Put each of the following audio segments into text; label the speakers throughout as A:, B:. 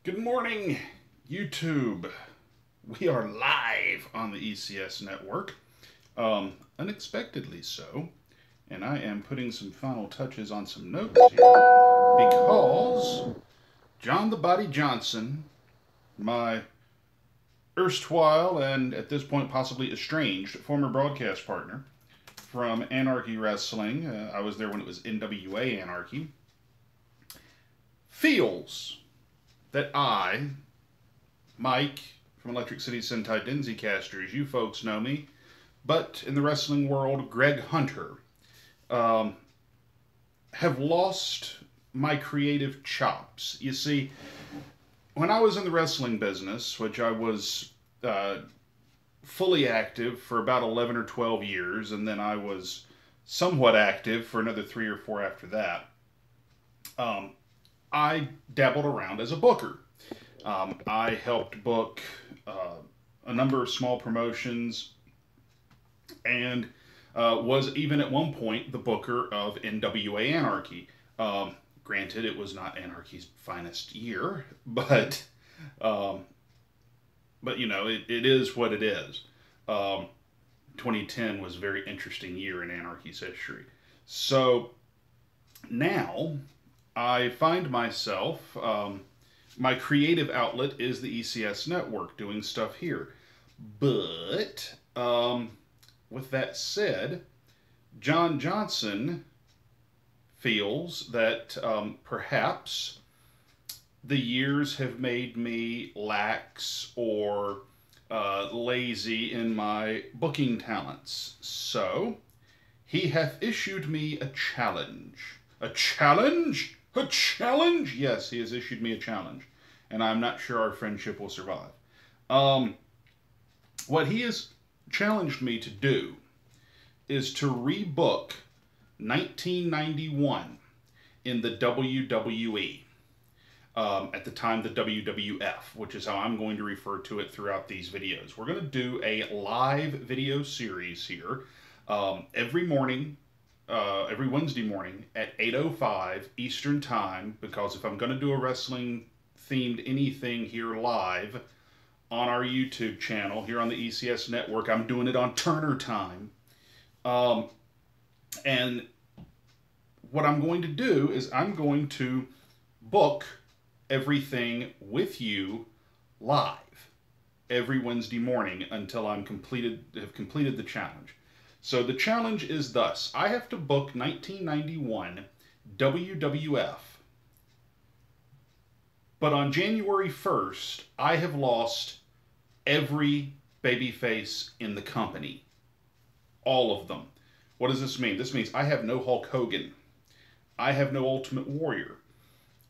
A: Good morning, YouTube. We are live on the ECS Network, unexpectedly so, and I am putting some final touches on some notes here because John the Body Johnson, my erstwhile and at this point possibly estranged former broadcast partner from Anarchy Wrestling, I was there when it was NWA Anarchy, feels that I, Mike from Electric City Sentai Denzi Casters, you folks know me, but in the wrestling world, Greg Hunter, have lost my creative chops. You see, when I was in the wrestling business, which I was fully active for about 11 or 12 years, and then I was somewhat active for another 3 or 4 after that, I dabbled around as a booker. I helped book a number of small promotions and was even at one point the booker of NWA Anarchy. Granted, it was not Anarchy's finest year, but you know, it is what it is. 2010 was a very interesting year in Anarchy's history. So now I find myself, my creative outlet is the ECS Network, doing stuff here. But, with that said, John Johnson feels that perhaps the years have made me lax or lazy in my booking talents. So, he hath issued me a challenge. A challenge? A challenge? Yes, he has issued me a challenge. And I'm not sure our friendship will survive. What he has challenged me to do is to rebook 1991 in the WWE. At the time, the WWF, which is how I'm going to refer to it throughout these videos. We're going to do a live video series here every morning. Every Wednesday morning at 8:05 Eastern Time, because if I'm going to do a wrestling themed anything here live on our YouTube channel, here on the ECS Network, I'm doing it on Turner time. And what I'm going to do is I'm going to book everything with you live every Wednesday morning until have completed the challenge. So the challenge is thus. I have to book 1991 WWF. But on January 1st, I have lost every babyface in the company. All of them. What does this mean? This means I have no Hulk Hogan. I have no Ultimate Warrior.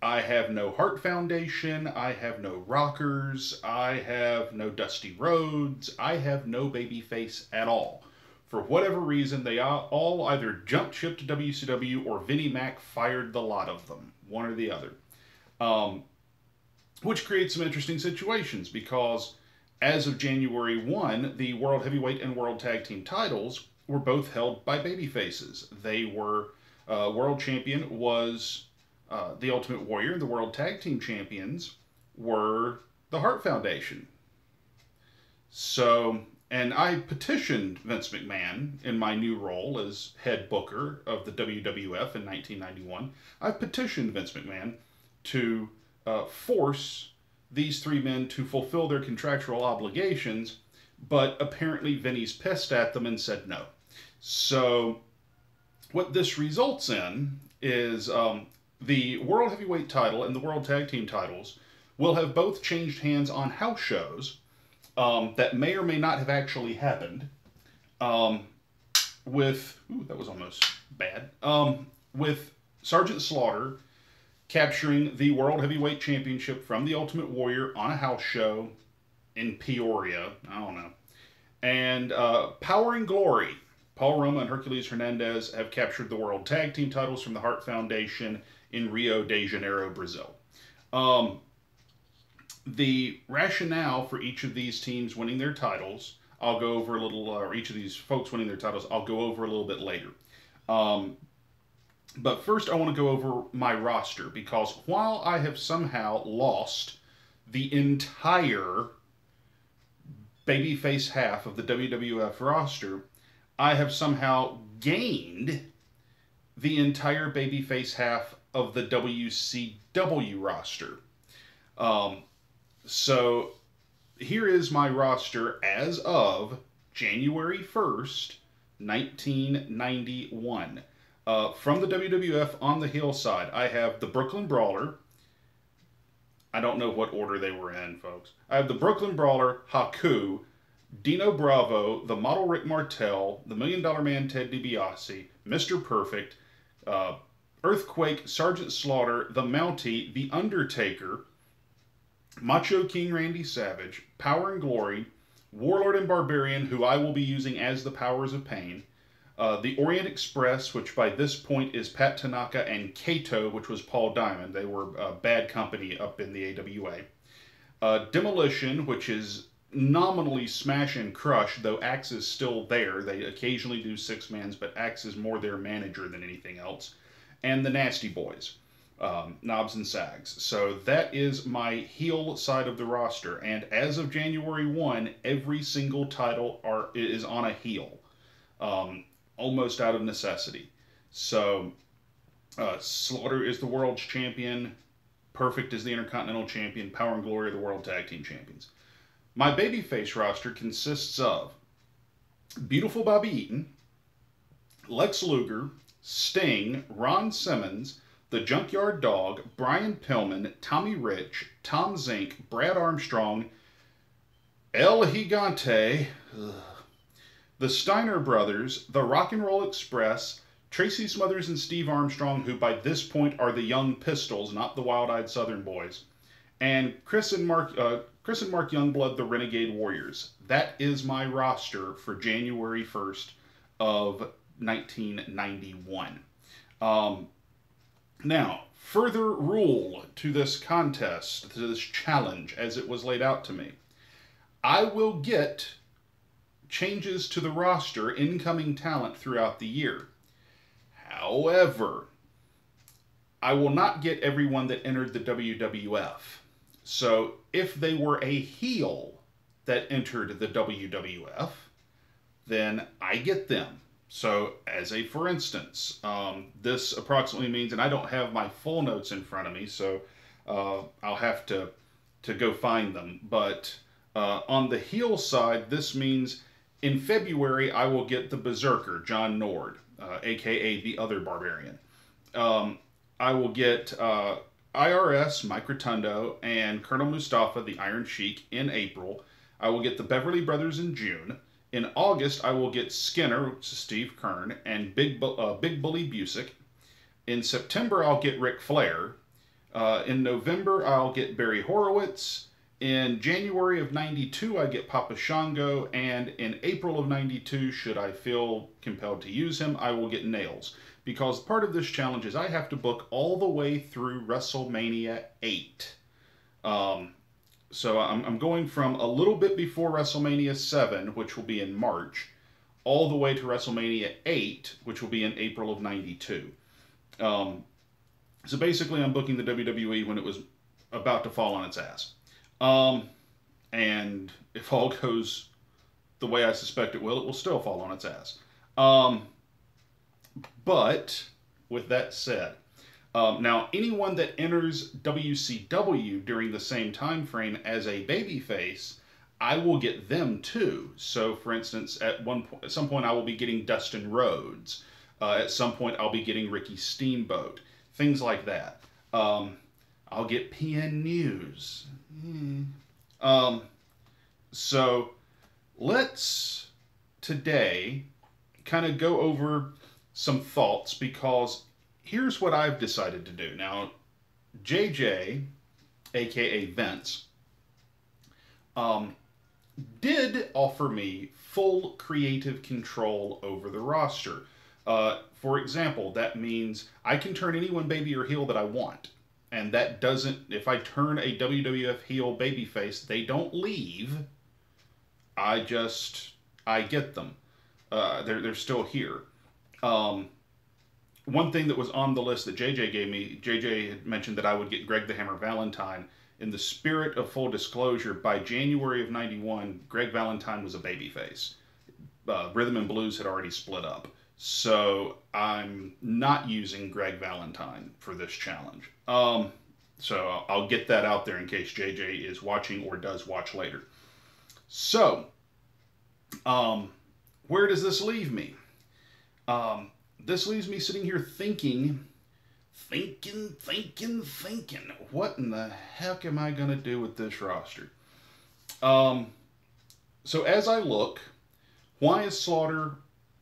A: I have no Hart Foundation. I have no Rockers. I have no Dusty Rhodes. I have no babyface at all. For whatever reason, they all either jumped ship to WCW or Vinnie Mac fired the lot of them, one or the other. Which creates some interesting situations because as of January 1, the World Heavyweight and World Tag Team titles were both held by babyfaces. They were, World Champion was the Ultimate Warrior, and the World Tag Team Champions were the Hart Foundation. So, and I petitioned Vince McMahon in my new role as head booker of the WWF in 1991. I petitioned Vince McMahon to force these three men to fulfill their contractual obligations, but apparently Vinny's pissed at them and said no. So what this results in is the World Heavyweight title and the World Tag Team titles will have both changed hands on house shows that may or may not have actually happened, with, ooh, that was almost bad, with Sergeant Slaughter capturing the World Heavyweight Championship from the Ultimate Warrior on a house show in Peoria, I don't know, and Power and Glory, Paul Roma and Hercules Hernandez have captured the World Tag Team titles from the Hart Foundation in Rio de Janeiro, Brazil. The rationale for each of these teams winning their titles, I'll go over a little, or each of these folks winning their titles, I'll go over a little bit later. But first I want to go over my roster, because while I have somehow lost the entire babyface half of the WWF roster, I have somehow gained the entire babyface half of the WCW roster. So here is my roster as of January 1st, 1991. From the WWF on the heel side, I have the Brooklyn Brawler. I don't know what order they were in, folks. I have the Brooklyn Brawler, Haku, Dino Bravo, the Model Rick Martel, the $1 Million Man Ted DiBiase, Mr. Perfect, Earthquake, Sergeant Slaughter, the Mountie, the Undertaker, Macho King Randy Savage, Power and Glory, Warlord and Barbarian, who I will be using as the Powers of Pain, the Orient Express, which by this point is Pat Tanaka, and Kato, which was Paul Diamond. They were Bad Company up in the AWA. Demolition, which is nominally Smash and Crush, though Axe is still there. They occasionally do six-mans, but Axe is more their manager than anything else. And the Nasty Boys, Knobs and Sags. So that is my heel side of the roster. And as of January 1, every single title is on a heel. Almost out of necessity. So Slaughter is the world's champion. Perfect is the Intercontinental Champion. Power and Glory are the World Tag Team Champions. My babyface roster consists of Beautiful Bobby Eaton, Lex Luger, Sting, Ron Simmons, The Junkyard Dog, Brian Pillman, Tommy Rich, Tom Zink, Brad Armstrong, El Gigante, the Steiner Brothers, the Rock and Roll Express, Tracy Smothers and Steve Armstrong, who by this point are the Young Pistols, not the Wild-Eyed Southern Boys, and Chris and Mark Youngblood, the Renegade Warriors. That is my roster for January 1st of 1991. Now, further rule to this contest, to this challenge as it was laid out to me. I will get changes to the roster, incoming talent throughout the year. However, I will not get everyone that entered the WWF. So if they were a heel that entered the WWF, then I get them. So as a for instance, this approximately means, and I don't have my full notes in front of me, so I'll have to go find them. But on the heel side, this means in February I will get the Berserker, John Nord, aka the other Barbarian. I will get IRS, Mike Rotundo, and Colonel Mustafa, the Iron Sheik, in April. I will get the Beverly Brothers in June. In August, I will get Skinner, which is Steve Kern, and Big Bully Busick. In September, I'll get Ric Flair. In November, I'll get Barry Horowitz. In January of 92, I get Papa Shango. And in April of 92, should I feel compelled to use him, I will get Nails. Because part of this challenge is I have to book all the way through WrestleMania 8. So I'm going from a little bit before WrestleMania 7, which will be in March, all the way to WrestleMania 8, which will be in April of 92. So basically I'm booking the WWE when it was about to fall on its ass. And if all goes the way I suspect it will still fall on its ass. But with that said, now anyone that enters WCW during the same time frame as a babyface, I will get them too. So for instance, at some point I will be getting Dustin Rhodes. At some point I'll be getting Ricky Steamboat. Things like that. I'll get PN News. So let's today kind of go over some thoughts, because here's what I've decided to do. Now, JJ, aka Vince, did offer me full creative control over the roster. For example, that means I can turn anyone baby or heel that I want. And that doesn't, if I turn a WWF heel babyface, they don't leave. I get them. They're still here. One thing that was on the list that JJ gave me, JJ had mentioned that I would get Greg the Hammer Valentine in the spirit of full disclosure, by January of '91, Greg Valentine was a babyface. Rhythm and Blues had already split up. So I'm not using Greg Valentine for this challenge. So I'll get that out there in case JJ is watching or does watch later. So, where does this leave me? This leaves me sitting here thinking, what in the heck am I going to do with this roster? So as I look, why is Slaughter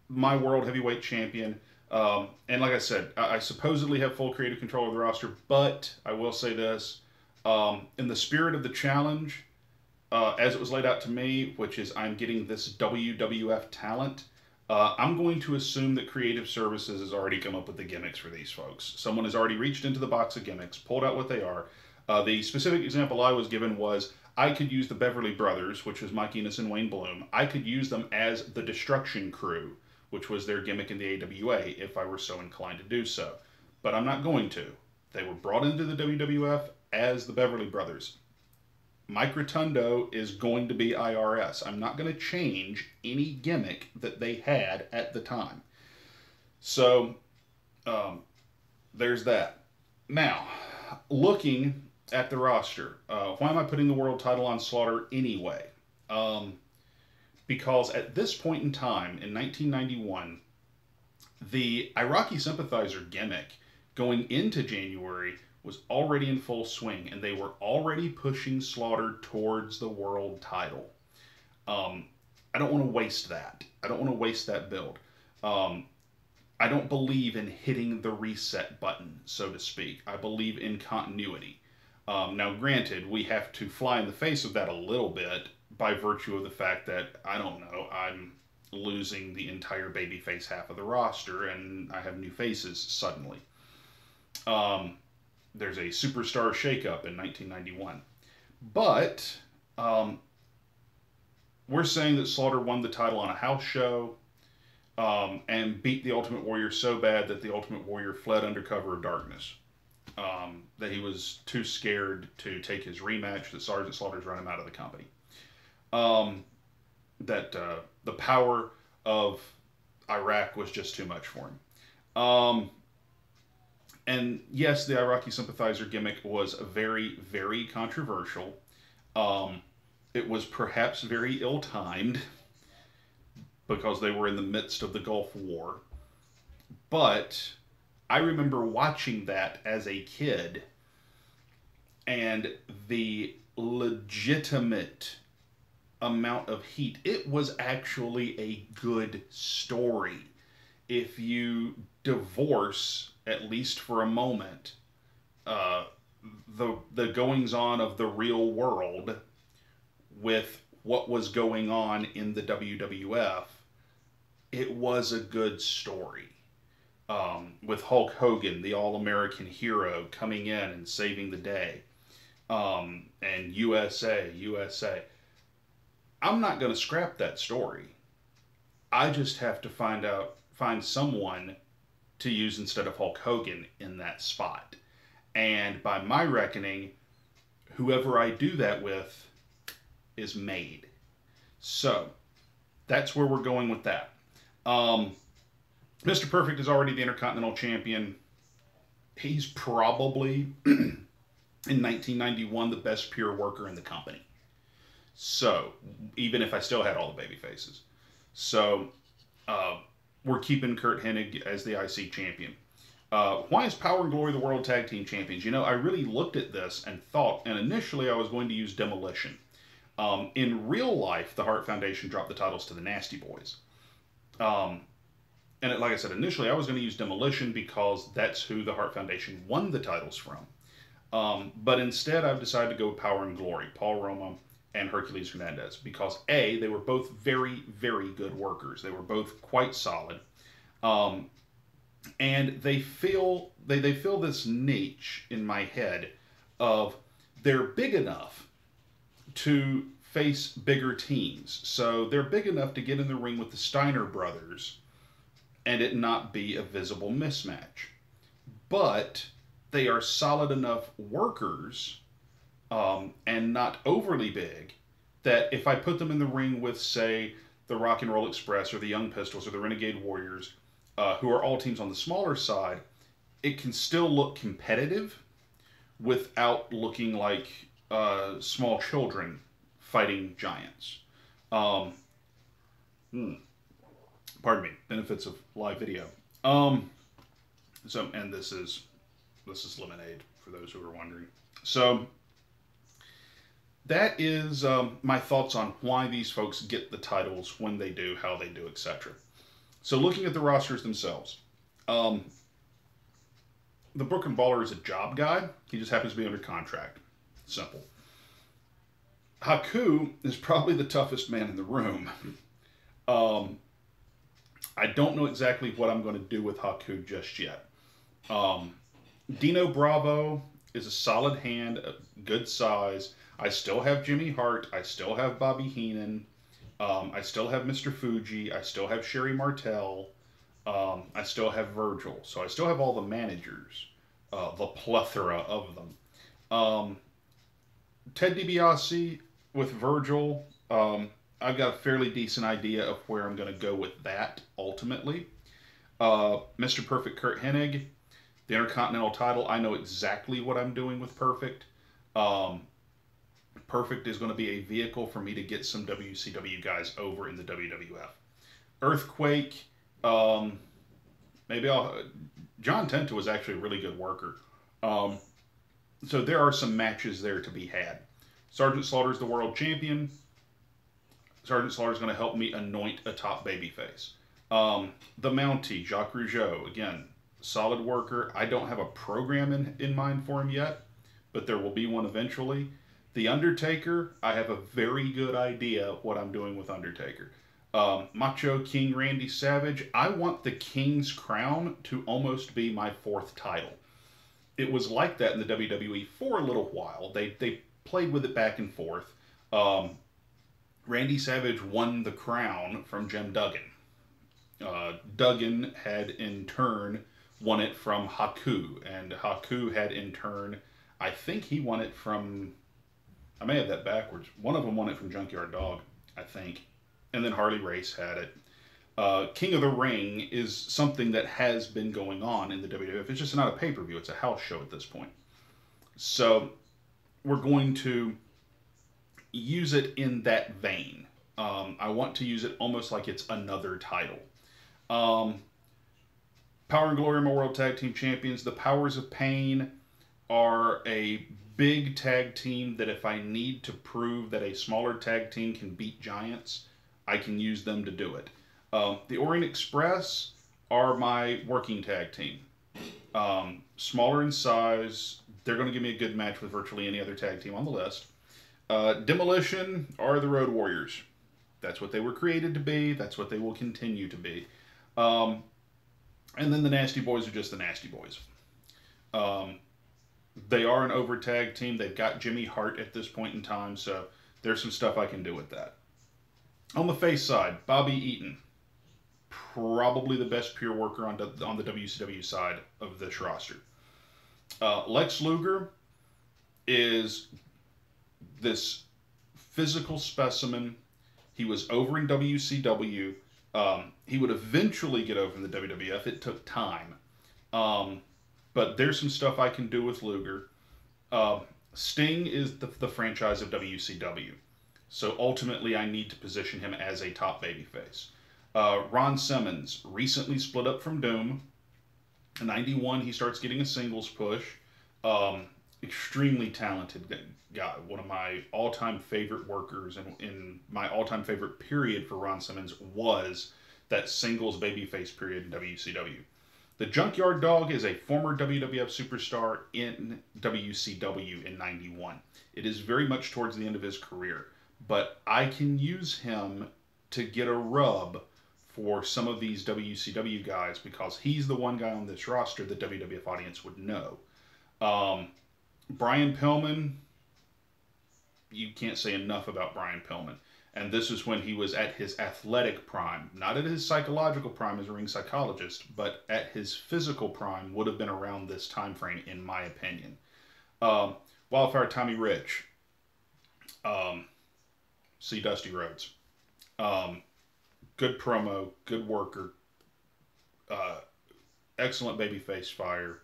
A: my World Heavyweight Champion? And like I said, I supposedly have full creative control of the roster, but I will say this, in the spirit of the challenge, as it was laid out to me, which is I'm getting this WWF talent, I'm going to assume that Creative Services has already come up with the gimmicks for these folks. Someone has already reached into the box of gimmicks, pulled out what they are. The specific example I was given was I could use the Beverly Brothers, which was Mike Enos and Wayne Bloom. I could use them as the Destruction Crew, which was their gimmick in the AWA, if I were so inclined to do so. But I'm not going to. They were brought into the WWF as the Beverly Brothers. Mike Rotundo is going to be IRS. I'm not going to change any gimmick that they had at the time. So, there's that. Now, looking at the roster, why am I putting the world title on Slaughter anyway? Because at this point in time, in 1991, the Iraqi sympathizer gimmick going into January was already in full swing, and they were already pushing Slaughter towards the world title. I don't want to waste that. I don't want to waste that build. I don't believe in hitting the reset button, so to speak. I believe in continuity. Now, granted, we have to fly in the face of that a little bit by virtue of the fact that, I don't know, I'm losing the entire babyface half of the roster, and I have new faces suddenly. There's a Superstar Shakeup in 1991. But we're saying that Slaughter won the title on a house show and beat the Ultimate Warrior so bad that the Ultimate Warrior fled under cover of darkness. That he was too scared to take his rematch, that Sergeant Slaughter's run him out of the company. That the power of Iraq was just too much for him. And yes, the Iraqi sympathizer gimmick was very, very controversial. It was perhaps very ill-timed because they were in the midst of the Gulf War. But I remember watching that as a kid, and the legitimate amount of heat. It was actually a good story. If you divorce, at least for a moment, the goings-on of the real world with what was going on in the WWF, it was a good story. With Hulk Hogan, the all-American hero, coming in and saving the day. And USA. I'm not going to scrap that story. I just have to find someone to use instead of Hulk Hogan in that spot. And by my reckoning, whoever I do that with is made. So, that's where we're going with that. Mr. Perfect is already the Intercontinental Champion. He's probably, in 1991, the best pure worker in the company. So, even if I still had all the baby faces. So, we're keeping Kurt Hennig as the IC champion. Why is Power and Glory the World Tag Team Champions? You know, I really looked at this and thought, and initially I was going to use Demolition. In real life, the Hart Foundation dropped the titles to the Nasty Boys. And like I said, initially I was going to use Demolition because that's who the Hart Foundation won the titles from. But instead I've decided to go with Power and Glory, Paul Roma and Hercules Hernandez, because A, they were both very, very good workers. They were both quite solid. And they fill this niche in my head of they're big enough to face bigger teams. So they're big enough to get in the ring with the Steiner brothers and it not be a visible mismatch. But they are solid enough workers and not overly big, that if I put them in the ring with, say, the Rock and Roll Express or the Young Pistols or the Renegade Warriors, who are all teams on the smaller side, it can still look competitive without looking like small children fighting giants. Um, Pardon me. Benefits of live video. And this is lemonade for those who are wondering. So that is my thoughts on why these folks get the titles, when they do, how they do, etc. So looking at the rosters themselves, the Brooklyn Baller is a job guy. He just happens to be under contract. Simple. Haku is probably the toughest man in the room. I don't know exactly what I'm going to do with Haku just yet. Dino Bravo is a solid hand, a good size. I still have Jimmy Hart. I still have Bobby Heenan. I still have Mr. Fuji. I still have Sherry Martel. I still have Virgil. So I still have all the managers, the plethora of them. Ted DiBiase with Virgil, I've got a fairly decent idea of where I'm going to go with that ultimately. Mr. Perfect Kurt Hennig, the Intercontinental title, I know exactly what I'm doing with Perfect. Perfect is going to be a vehicle for me to get some WCW guys over in the WWF. Earthquake, John Tenta was actually a really good worker. So there are some matches there to be had. Sergeant Slaughter is the world champion. Sergeant Slaughter is going to help me anoint a top babyface. The Mountie, Jacques Rougeau, again, solid worker. I don't have a program in mind for him yet, but there will be one eventually. The Undertaker, I have a very good idea of what I'm doing with Undertaker. Macho King Randy Savage, I want the King's Crown to almost be my fourth title. It was like that in the WWE for a little while. They played with it back and forth. Randy Savage won the crown from Jim Duggan. Duggan had in turn won it from Haku, and Haku had in turn, I think he won it from, I may have that backwards. One of them won it from Junkyard Dog, I think. And then Harley Race had it. King of the Ring is something that has been going on in the WWF. It's just not a pay-per-view. It's a house show at this point. So we're going to use it in that vein. I want to use it almost like it's another title. Power and Glory are my World Tag Team Champions. The Powers of Pain are a big tag team that if I need to prove that a smaller tag team can beat giants, I can use them to do it. The Orient Express are my working tag team. Smaller in size. They're going to give me a good match with virtually any other tag team on the list. Demolition are the Road Warriors. That's what they were created to be. That's what they will continue to be. And then the Nasty Boys are just the Nasty Boys. They are an over tag team. They've got Jimmy Hart at this point in time, so there's some stuff I can do with that. On the face side, Bobby Eaton. Probably the best pure worker on the WCW side of this roster. Lex Luger is this physical specimen. He was over in WCW. He would eventually get over in the WWF. It took time. But there's some stuff I can do with Luger. Sting is the franchise of WCW. So ultimately I need to position him as a top babyface. Ron Simmons recently split up from Doom. In 91, he starts getting a singles push. Extremely talented guy. One of my all-time favorite workers, and in my all-time favorite period for Ron Simmons was that singles babyface period in WCW. The Junkyard Dog is a former WWF superstar in WCW in 91. It is very much towards the end of his career, but I can use him to get a rub for some of these WCW guys because he's the one guy on this roster the WWF audience would know. Brian Pillman, you can't say enough about Brian Pillman. And this is when he was at his athletic prime, not at his psychological prime as a ring psychologist, but at his physical prime would have been around this time frame, in my opinion. Wildfire Tommy Rich. See Dusty Rhodes. Good promo, good worker, excellent babyface fire.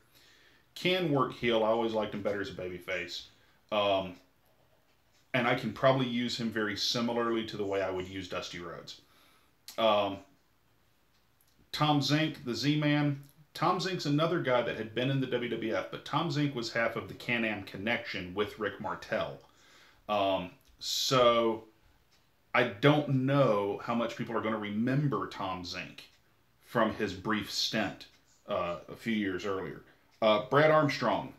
A: Can work heel. I always liked him better as a babyface. And I can probably use him very similarly to the way I would use Dusty Rhodes. Tom Zink, the Z-Man. Tom Zink's another guy that had been in the WWF, but Tom Zink was half of the Can-Am connection with Rick Martel. So I don't know how much people are going to remember Tom Zink from his brief stint a few years earlier. Brad Armstrong,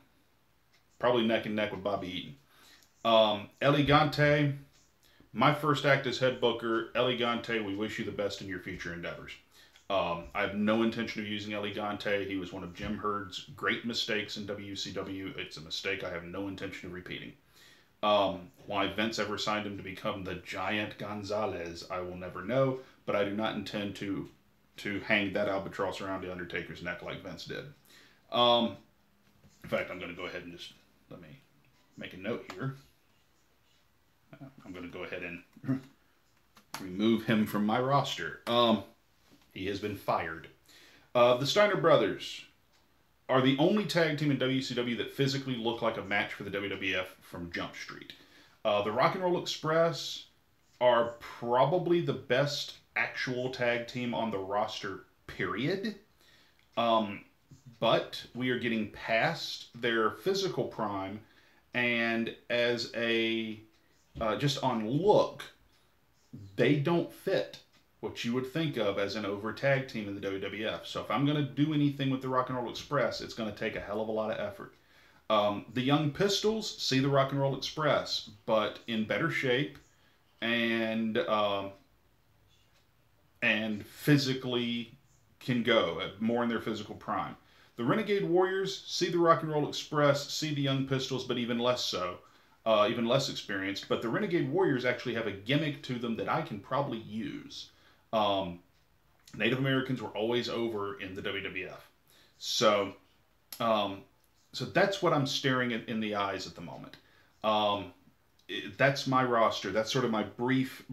A: probably neck and neck with Bobby Eaton. Elegante, my first act as head booker. Elegante, we wish you the best in your future endeavors. I have no intention of using Elegante. He was one of Jim Herd's great mistakes in WCW. It's a mistake I have no intention of repeating. Why Vince ever signed him to become the Giant Gonzalez, I will never know, but I do not intend to hang that albatross around the Undertaker's neck like Vince did. In fact, I'm going to go ahead and just let me make a note here. I'm going to go ahead and remove him from my roster. He has been fired. The Steiner brothers are the only tag team in WCW that physically look like a match for the WWF from Jump Street. The Rock and Roll Express are probably the best actual tag team on the roster, period. But we are getting past their physical prime, and as a just on look, they don't fit what you would think of as an over tag team in the WWF. So if I'm going to do anything with the Rock and Roll Express, it's going to take a hell of a lot of effort. The Young Pistols see the Rock and Roll Express, but in better shape and physically can go more in their physical prime. The Renegade Warriors see the Rock and Roll Express, see the Young Pistols, but even less so, even less experienced. But the Renegade Warriors actually have a gimmick to them that I can probably use. Native Americans were always over in the WWF. So that's what I'm staring at in the eyes at the moment. That's my roster. That's sort of my brief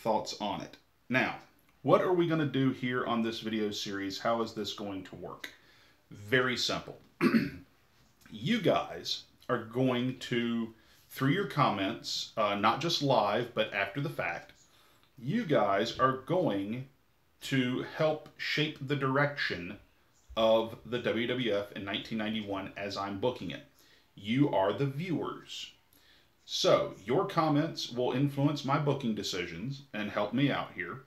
A: thoughts on it. Now, what are we going to do here on this video series? How is this going to work? Very simple. You guys are going to, through your comments, not just live, but after the fact, you guys are going to help shape the direction of the WWF in 1991 as I'm booking it. You are the viewers. So your comments will influence my booking decisions and help me out here.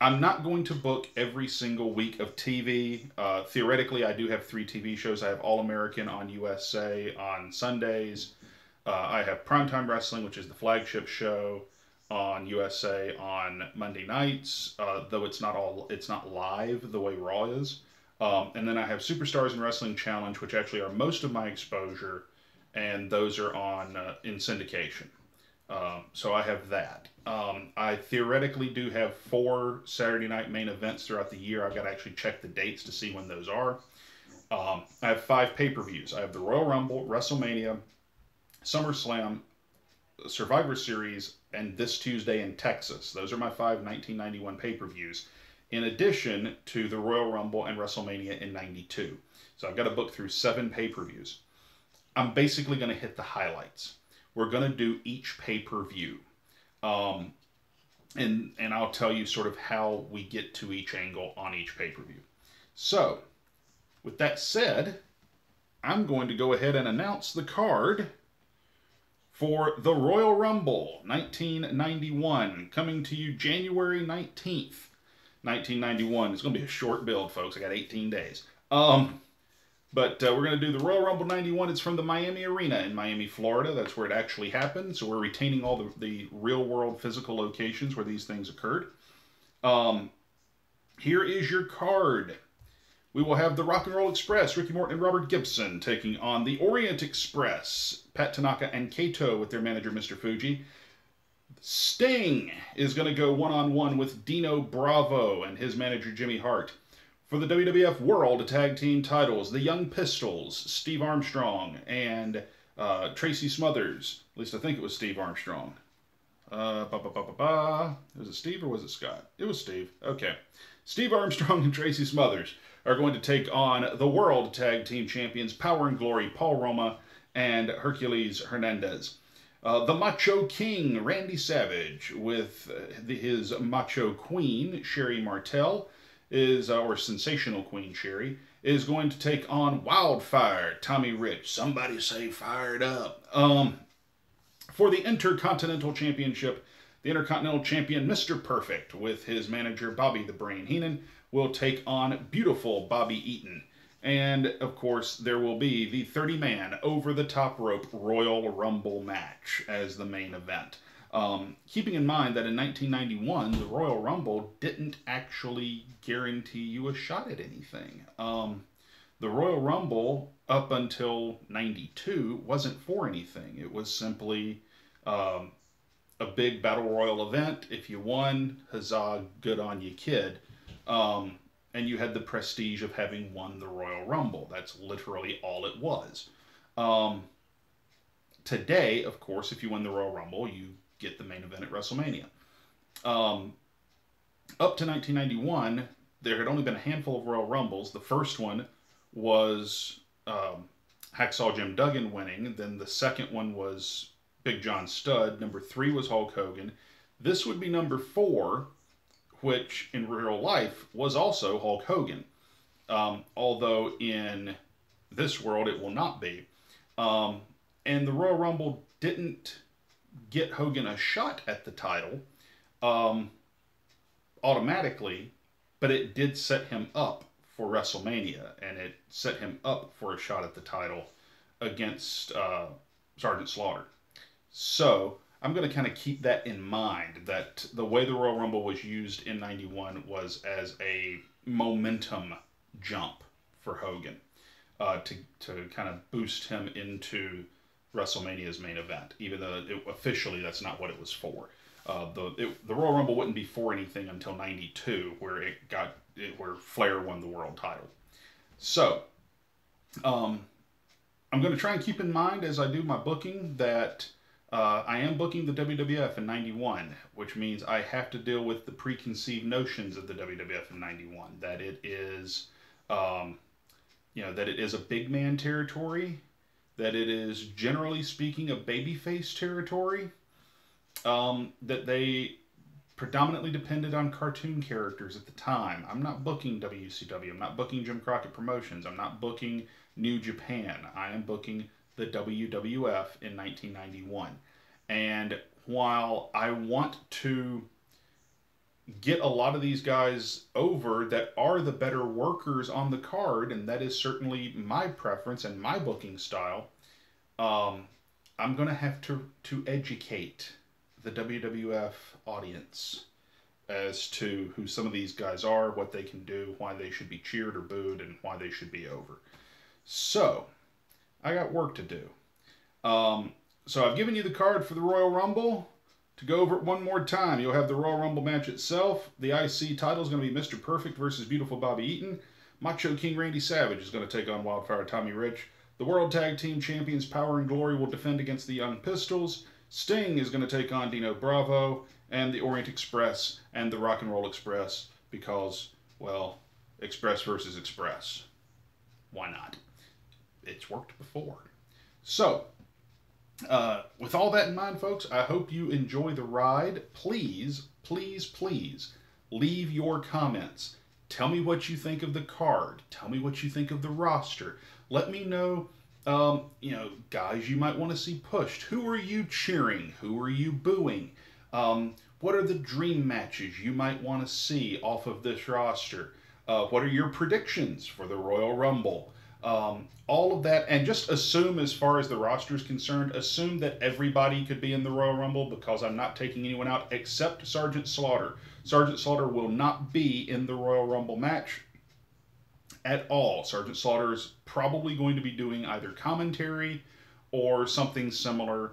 A: I'm not going to book every single week of TV. Theoretically, I do have 3 TV shows. I have All American on USA on Sundays. I have Primetime Wrestling, which is the flagship show on USA on Monday nights, though it's not live the way Raw is. And then I have Superstars and Wrestling Challenge, which actually are most of my exposure, and those are on in syndication. So I have that. I theoretically do have 4 Saturday night main events throughout the year. I've got to actually check the dates to see when those are. I have 5 pay-per-views. I have the Royal Rumble, WrestleMania, SummerSlam, Survivor Series, and this Tuesday in Texas. Those are my 5 1991 pay-per-views, in addition to the Royal Rumble and WrestleMania in 92. So I've got to book through 7 pay-per-views. I'm basically going to hit the highlights. We're going to do each pay-per-view. And I'll tell you sort of how we get to each angle on each pay-per-view. So, with that said, I'm going to go ahead and announce the card for the Royal Rumble 1991, coming to you January 19th, 1991. It's going to be a short build, folks. I got 18 days. But we're going to do the Royal Rumble 91. It's from the Miami Arena in Miami, Florida. That's where it actually happened. So we're retaining all the real-world physical locations where these things occurred. Here is your card. We will have the Rock and Roll Express, Ricky Morton and Robert Gibson, taking on the Orient Express, Pat Tanaka and Kato with their manager, Mr. Fuji. Sting is going to go one-on-one with Dino Bravo and his manager, Jimmy Hart. For the WWF World Tag Team titles, the Young Pistols, Steve Armstrong and Tracy Smothers. At least I think it was Steve Armstrong. Was it Steve or was it Scott? It was Steve. Okay. Steve Armstrong and Tracy Smothers are going to take on the World Tag Team Champions, Power and Glory, Paul Roma and Hercules Hernandez. The Macho King, Randy Savage, with his Macho Queen, Sherry Martel, or Sensational Queen Sherry, is going to take on Wildfire, Tommy Rich. Somebody say fired up. For the Intercontinental Championship, the Intercontinental Champion, Mr. Perfect, with his manager, Bobby the Brain Heenan, will take on beautiful Bobby Eaton. And, of course, there will be the 30-man over-the-top rope Royal Rumble match as the main event. Keeping in mind that in 1991, the Royal Rumble didn't actually guarantee you a shot at anything. The Royal Rumble, up until 92, wasn't for anything. It was simply a big battle royal event. If you won, huzzah, good on you, kid. And you had the prestige of having won the Royal Rumble. That's literally all it was. Today, of course, if you win the Royal Rumble, you get the main event at WrestleMania. Up to 1991, there had only been a handful of Royal Rumbles. The first one was Hacksaw Jim Duggan winning. Then the second one was Big John Studd. Number 3 was Hulk Hogan. This would be number 4, which in real life was also Hulk Hogan. Although in this world it will not be. And the Royal Rumble didn't get Hogan a shot at the title automatically, but it did set him up for WrestleMania, and it set him up for a shot at the title against Sergeant Slaughter. So I'm going to kind of keep that in mind, that the way the Royal Rumble was used in 91 was as a momentum jump for Hogan to kind of boost him into WrestleMania's main event, even though officially that's not what it was for. The Royal Rumble wouldn't be for anything until 92, where Flair won the world title. So, I'm going to try and keep in mind as I do my booking that I am booking the WWF in 91, which means I have to deal with the preconceived notions of the WWF in 91, that it is, that it is a big man territory, that it is, generally speaking, a babyface territory, that they predominantly depended on cartoon characters at the time. I'm not booking WCW. I'm not booking Jim Crockett Promotions. I'm not booking New Japan. I am booking the WWF in 1991. And while I want to get a lot of these guys over that are the better workers on the card, and that is certainly my preference and my booking style, I'm going to have to educate the WWF audience as to who some of these guys are, what they can do, why they should be cheered or booed, and why they should be over. So, I got work to do. So I've given you the card for the Royal Rumble. To go over it one more time, you'll have the Royal Rumble match itself. The IC title is going to be Mr. Perfect versus Beautiful Bobby Eaton. Macho King Randy Savage is going to take on Wildfire Tommy Rich. The World Tag Team Champions Power and Glory will defend against the Young Pistols. Sting is going to take on Dino Bravo and the Orient Express and the Rock and Roll Express because, well, Express versus Express. Why not? It's worked before. So, with all that in mind, folks, I hope you enjoy the ride. Please, please, please leave your comments. Tell me what you think of the card. Tell me what you think of the roster. Let me know, guys you might want to see pushed. Who are you cheering? Who are you booing? What are the dream matches you might want to see off of this roster? What are your predictions for the Royal Rumble? All of that, and just assume, as far as the roster is concerned, assume that everybody could be in the Royal Rumble, because I'm not taking anyone out except Sergeant Slaughter. Sergeant Slaughter will not be in the Royal Rumble match at all. Sergeant Slaughter is probably going to be doing either commentary or something similar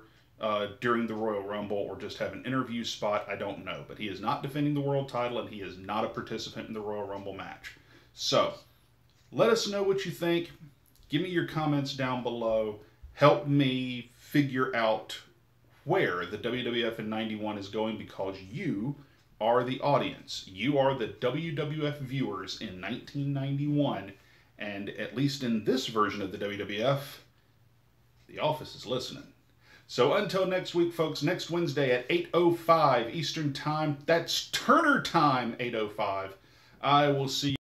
A: during the Royal Rumble, or just have an interview spot. I don't know, but he is not defending the world title, and he is not a participant in the Royal Rumble match. So, let us know what you think. Give me your comments down below. Help me figure out where the WWF in 91 is going, because you are the audience. You are the WWF viewers in 1991, and at least in this version of the WWF, the office is listening. So until next week, folks, next Wednesday at 8:05 Eastern Time, that's Turner Time, 8:05, I will see you.